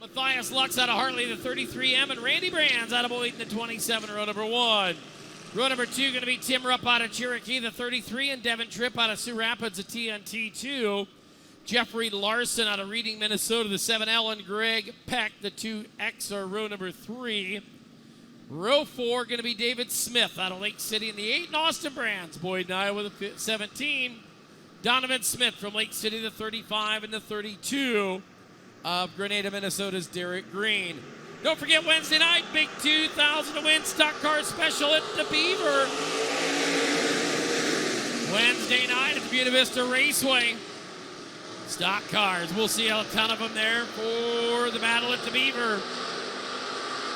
Matthias Lux out of Hartley, the 33M, and Randy Brands out of Boynton, the 27, row number 1. Row number 2 going to be Tim Rupp out of Cherokee, the 33, and Devin Tripp out of Sioux Rapids, the TNT2. Jeffrey Larson out of Reading, Minnesota, the 7L, and Greg Peck, the 2X, are row number 3. Row 4 going to be David Smith out of Lake City in the 8, and Austin Brands, Boyd, Iowa, the 17. Donovan Smith from Lake City, the 35, and the 32 of Grenada, Minnesota's Derek Green. Don't forget Wednesday night, big 2,000 to win stock car special at the Beaver. Wednesday night at the Buena Vista Raceway. Stock cars, we'll see a ton of them there for the battle at the Beaver.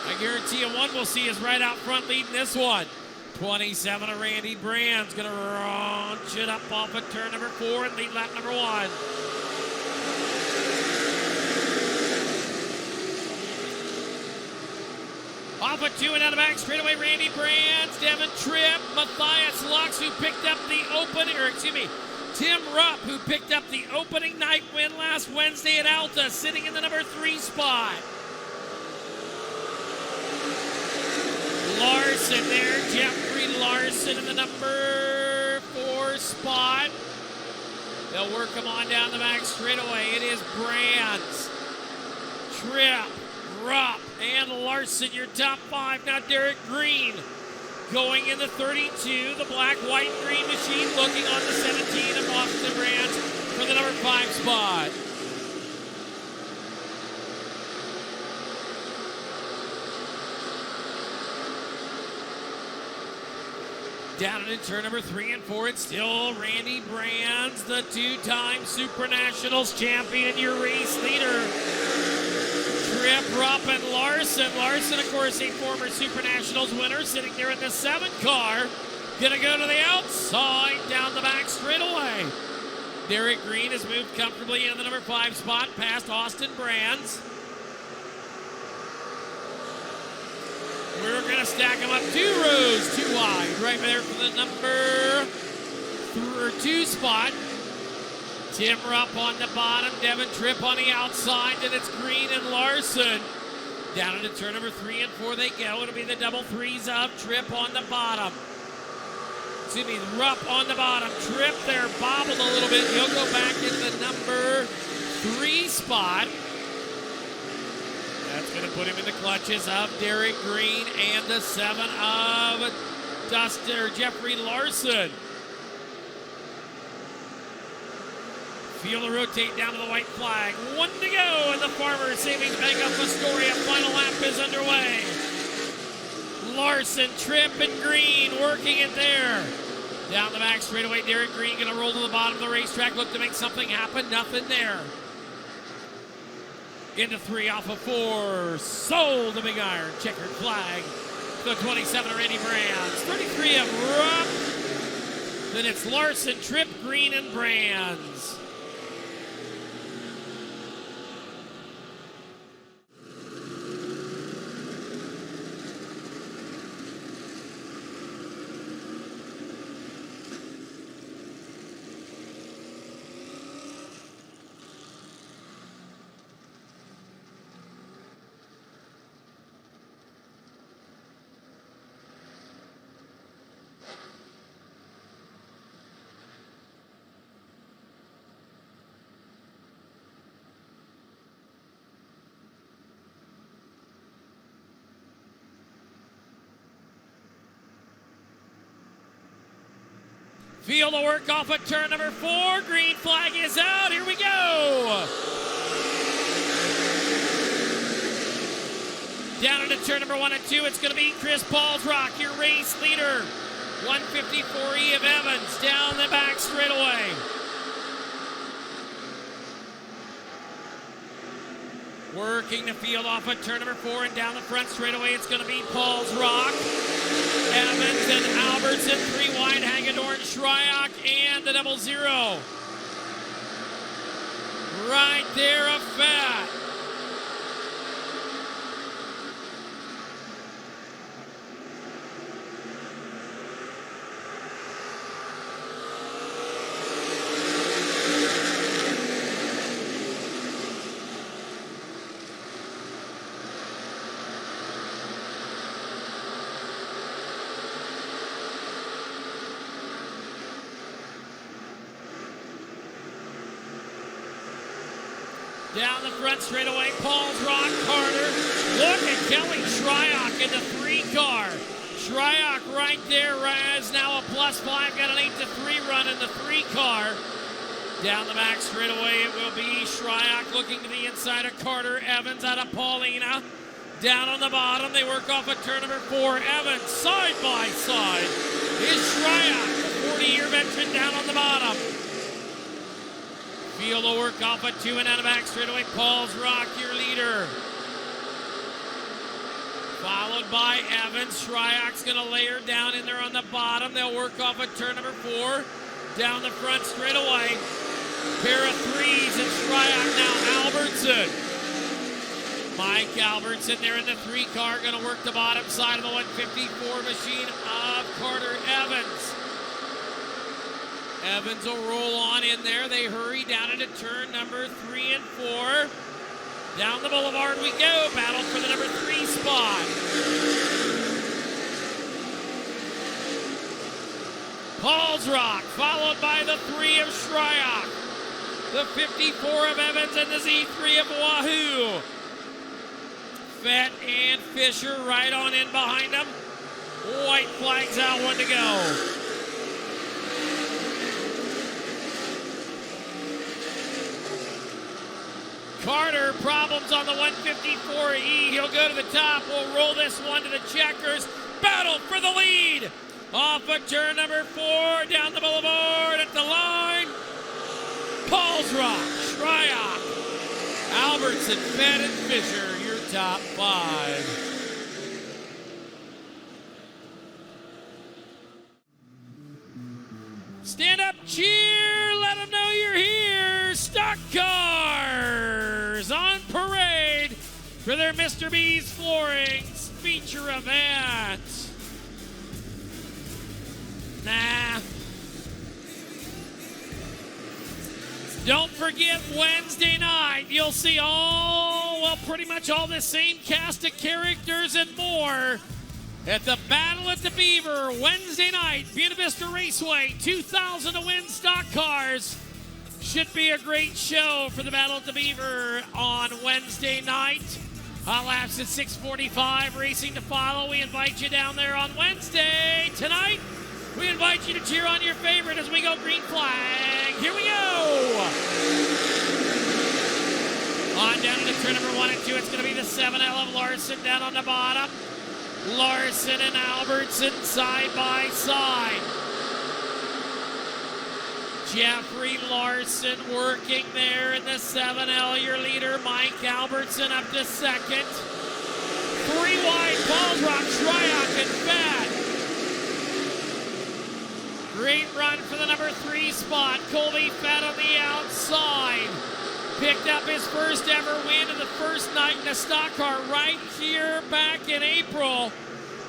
I guarantee you one we'll see is right out front leading this one. 27 of Randy Brand's gonna launch it up off of turn number 4 and lead lap number 1. Off of 2 and out of back straightaway, Randy Brands, Devin Tripp, Matthias Lux, who picked up the Tim Rupp, who picked up the opening night win last Wednesday at Alta, sitting in the number 3 spot. Larson there, Jeffrey Larson in the number 4 spot. They'll work him on down the back straightaway. It is Brands, Tripp, Rupp, and Larson, your top 5. Now Derek Green going in the 32, the black, white, green machine, looking on the 17 of Austin Brands for the number 5 spot. Down into turn number 3 and 4, it's still Randy Brands, the 2-time Super Nationals champion, your race leader. Tripp, Rupp, and Larson. Larson, of course, a former Super Nationals winner, sitting there in the 7 car. Gonna go to the outside, down the back straightaway. Derek Green has moved comfortably into the number 5 spot, past Austin Brands. We're gonna stack them up 2 rows too wide, right there for the number 2 spot. Tim Rupp on the bottom, Devin Tripp on the outside, and it's Green and Larson. Down into turn number 3 and 4 they go. It'll be the double 3s of Tripp on the bottom. Rupp on the bottom. Tripp there bobbled a little bit. He'll go back in the number 3 spot. That's going to put him in the clutches of Derek Green and the 7 of Jeffrey Larson. Field will rotate down to the white flag. 1 to go, and the Farmers Savings Bank of Astoria final lap is underway. Larson, Tripp, and Green working it there. Down the back straightaway, Derek Green going to roll to the bottom of the racetrack, look to make something happen. Nothing there. Into 3 off of 4. Sold the big iron. Checkered flag. The 27 of Randy Brands. 33 of Rupp. Then it's Larson, Tripp, Green, and Brands. Field of work off at turn number 4. Green flag is out. Here we go. Down into turn number 1 and 2. It's going to be Chris Paulsrock, your race leader. 154E of Evans down the back straightaway. Working the field off at turn number 4 and down the front straightaway. It's going to be Paulsrock, Evans, and Albertson. 3 wide, Hagedorn, Shryock, and the 00. Right there, a fat. Down the front straightaway, Paul's Rock, Carter. Look at Kelly Shryock in the 3-car. Shryock right there is now a +5, got an 8-3 run in the 3-car. Down the back straightaway, it will be Shryock looking to the inside of Carter. Evans out of Paulina. Down on the bottom, they work off of turn number 4. Evans, side by side, is Shryock, the 40-year veteran, down on the bottom. Field will work off of 2 and out of back straightaway. Paul's Rock, your leader. Followed by Evans. Shryock's going to layer down in there on the bottom. They'll work off of turn number 4. Down the front straightaway. Pair of 3s and Shryock now. Albertson. Mike Albertson there in the 3-car. Going to work the bottom side of the 154 machine of Carter Evans. Evans will roll on in there. They hurry down into turn number 3 and 4. Down the boulevard we go. Battle for the number 3 spot. Paul's Rock, followed by the 3 of Shryock. The 54 of Evans and the Z3 of Wahoo. Fett and Fisher right on in behind them. White flags out, 1 to go. Carter, problems on the 154E. He'll go to the top. We'll roll this one to the checkers. Battle for the lead. Off of turn number 4. Down the boulevard at the line. Paul's Rock, Shryock, Albertson, Fett, and Fisher, your top 5. Stand up, cheer, let them know you're here. Stock cars on parade for their Mr. B's Floorings feature event. Nah. Don't forget Wednesday night, you'll see pretty much all the same cast of characters and more at the Battle at the Beaver Wednesday night, Buena Vista Raceway, 2,000 to win stock cars. Should be a great show for the Battle at the Beaver on Wednesday night. Hot laps at 6:45, racing to follow. We invite you down there on Wednesday. Tonight, we invite you to cheer on your favorite as we go green flag. Here we go. On down to turn number 1 and 2. It's going to be the 7L of Larson down on the bottom. Larson and Albertson side by side. Jeffrey Larson working there in the 7L. Your leader, Mike Albertson, up to second. 3 wide, Paul's Rock, Shryock, and Fett. Great run for the number 3 spot. Colby Fett on the outside. Picked up his first ever win in the first night in a stock car right here back in April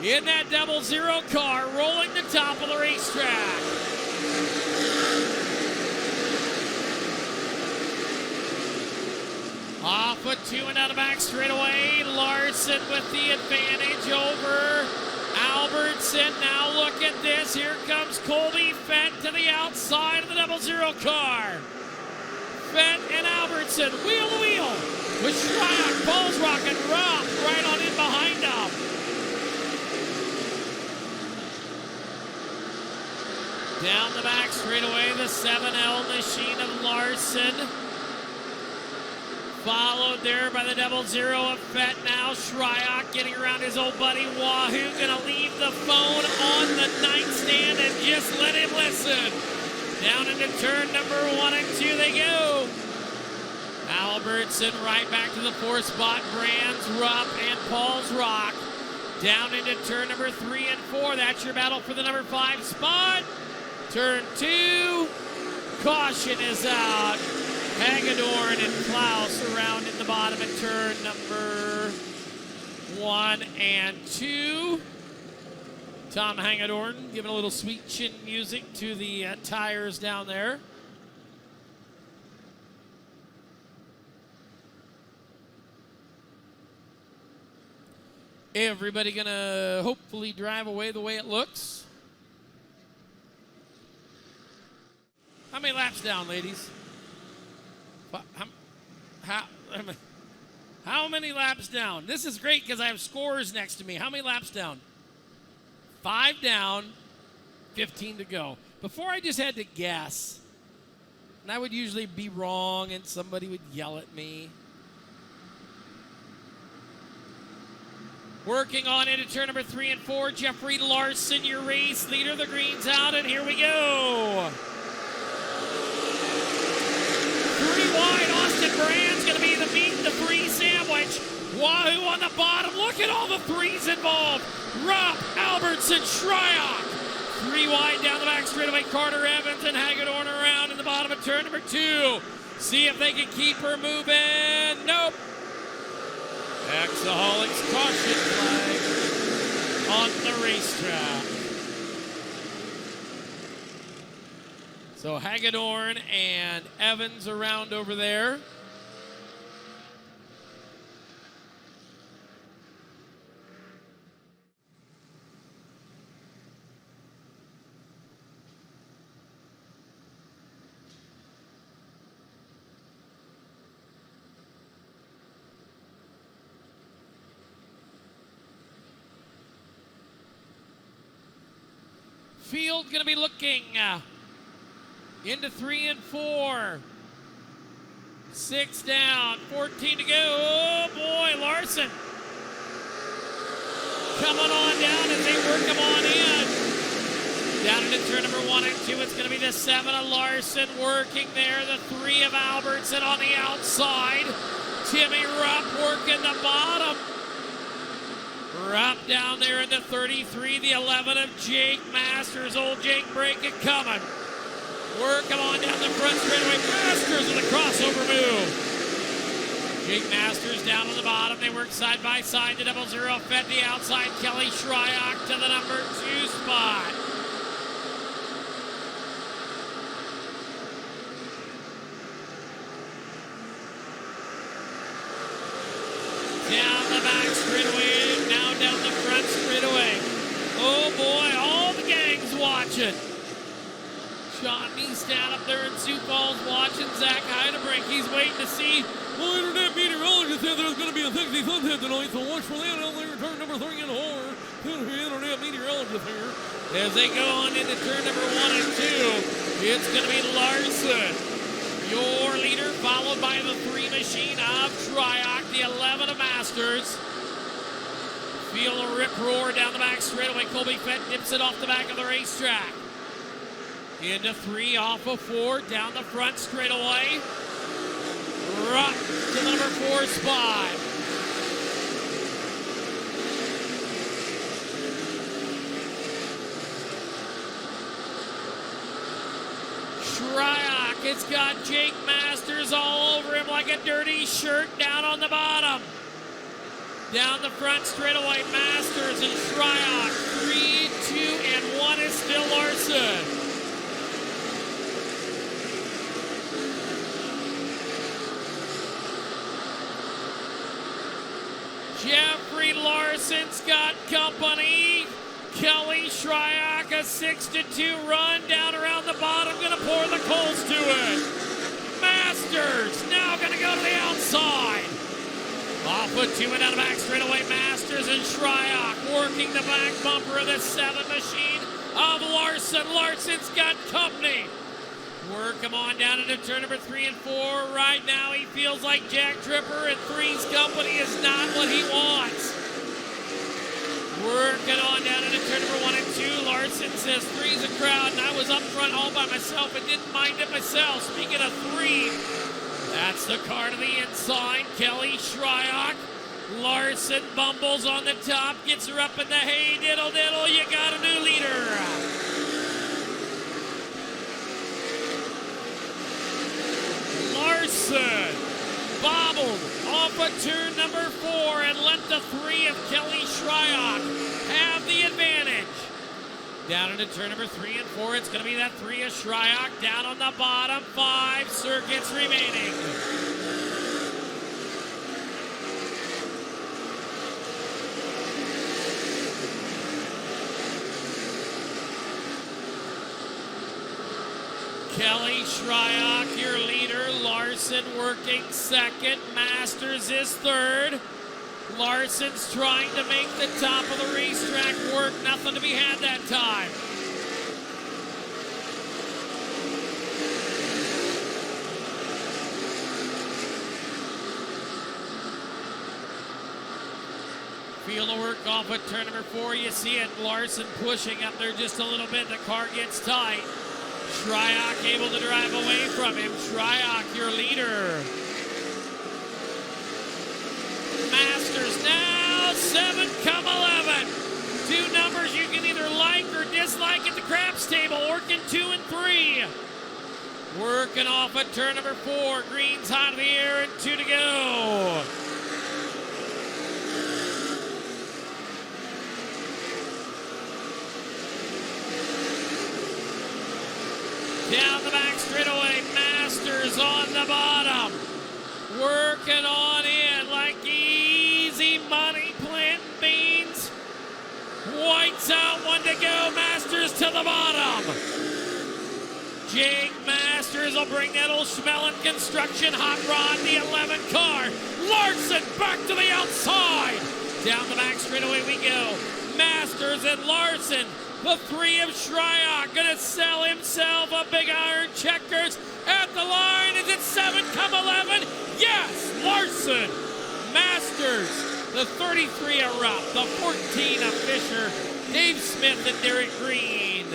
in that 00 car, rolling the top of the racetrack. Off with 2 and out of back straightaway. Larson with the advantage over Albertson. Now look at this. Here comes Colby Fett to the outside of the 00 car. Fett and Albertson, wheel to wheel, with Shryock, Paul's Rock, and Rock right on in behind them. Down the back straightaway, the 7L machine of Larson. Followed there by the 00 of Fett now. Shryock getting around his old buddy Wahoo. Gonna leave the phone on the nightstand and just let him listen. Down into turn number 1 and 2 they go. Albertson right back to the 4 spot. Brands, Rupp, and Paul's Rock. Down into turn number 3 and 4. That's your battle for the number 5 spot. Turn 2. Caution is out. Hagedorn and Klaus around in the bottom at turn number 1 and 2. Tom Hagedorn giving a little sweet chin music to the tires down there. Everybody gonna hopefully drive away the way it looks. How many laps down, ladies? How many laps down? This is great because I have scores next to me. How many laps down? 5 down, 15 to go. Before I just had to guess, and I would usually be wrong and somebody would yell at me. Working on into turn number 3 and 4, Jeffrey Larson, your race leader. The green's out, and here we go. 3 wide, Austin Brand's going to be the meat and the free sandwich. Wahoo on the bottom. Look at all the threes involved. Rupp, Albertson, Shryock. 3 wide down the back straightaway. Carter Evans and Hagedorn around in the bottom of turn number 2. See if they can keep her moving. Nope. Exaholics caution flag on the racetrack. So Hagedorn and Evans around over there. Field going to be looking into 3 and 4. 6 down, 14 to go. Oh boy, Larson coming on down as they work him on in. Down into turn number 1 and 2, it's going to be the 7 of Larson working there. The 3 of Albertson on the outside. Timmy Rupp working the bottom. Rupp down there in the 33, the 11 of Jake Masters. Old Jake breaking coming. Work him on down the front straightaway. Masters with a crossover move. Jake Masters down on the bottom. They work side by side to 00. Fed the outside. Kelly Shryock to the number 2 spot. Down the back straightaway, now down the front straightaway. Oh boy, all the gang's watching. Sean Neestat up there in Sioux Falls watching. Zach Heidebrink, he's waiting to see. Well, internet meteorologist said there's going to be a 60 sunset tonight, so watch for that out there. Turn number 3 and 4. Internet meteorologist here. As they go on into turn number 1 and 2, it's going to be Larson, your leader, followed by the 3 machine of Shryock, the 11 of Masters. Feel a rip roar down the back straightaway. Colby Fett dips it off the back of the racetrack. Into 3, off of 4, down the front straightaway. Rupp to the number 4 spot. Shryock, it's got Jake Masters all over him like a dirty shirt down on the bottom. Down the front straightaway, Masters and Shryock. 3, 2, and 1 is still Larson. Jeffrey Larson's got company. Kelly Shryock, a 6-2 run down around the bottom, gonna pour the coals to it. Masters now gonna go to the outside. Off with 2 and down the back straightaway. Masters and Shryock working the back bumper of the 7 machine of Larson. Larson's got company. Work him on down into turn number 3 and 4. Right now he feels like Jack Tripper, and 3's company is not what he wants. Working on down into turn number 1 and 2. Larson says 3's a crowd, and I was up front all by myself and didn't mind it myself. Speaking of 3, that's the car to the inside. Kelly Shryock. Larson bumbles on the top, gets her up in the hay. Diddle diddle, you got a new leader. Larson bobbled off of turn number 4 and let the 3 of Kelly Shryock have the advantage. Down into turn number 3 and 4, it's going to be that 3 of Shryock down on the bottom. 5 circuits remaining. Kelly Shryock, your leader. Larson working second. Masters is third. Larson's trying to make the top of the racetrack work. Nothing to be had that time. Field of work off at turn number 4. You see it. Larson pushing up there just a little bit. The car gets tight. Shryock able to drive away from him. Shryock, your leader. Masters now 7 come 11. Two numbers you can either like or dislike at the craps table. Working 2 and 3. Working off at turn number 4. Green's hot in the air and 2 to go. Down the back straightaway, Masters on the bottom. Working on in like easy money, planting beans. White's out, 1 to go, Masters to the bottom. Jake Masters will bring that old Schmelling Construction hot rod, the 11 car. Larson back to the outside. Down the back straightaway we go. Masters and Larson. The 3 of Shryock gonna sell himself a big iron checkers at the line. Is it 7 come 11? Yes, Larson. Masters, the 33 of Rupp, the 14 of Fisher, Dave Smith and Derek Green.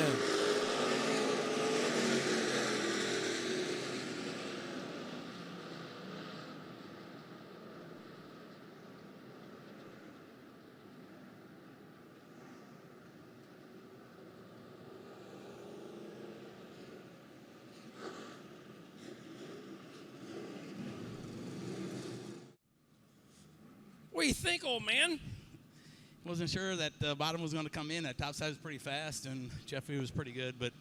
What do you think, old man? Wasn't sure that the bottom was going to come in. That top side was pretty fast, and Jeffrey was pretty good, but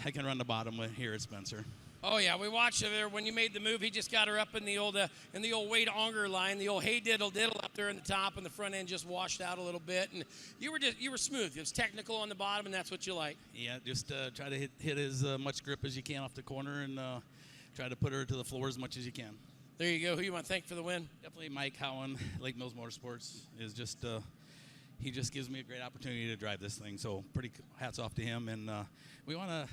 I can run the bottom here at Spencer. Oh yeah, we watched it there when you made the move. He just got her up in the old Wade Onger line, the old hey diddle up there in the top, and the front end just washed out a little bit. And you were smooth. It was technical on the bottom, and that's what you like. Yeah, just try to hit as much grip as you can off the corner, and try to put her to the floor as much as you can. There you go. Who you want to thank for the win? Definitely Mike Howen, Lake Mills Motorsports, is just he just gives me a great opportunity to drive this thing. So pretty hats off to him. And we don't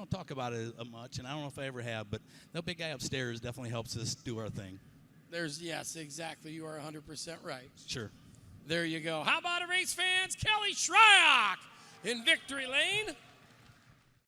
talk about it much, and I don't know if I ever have, but that big guy upstairs definitely helps us do our thing. Yes, exactly. You are 100% right. Sure. There you go. How about it, race fans? Kelly Shryock in victory lane.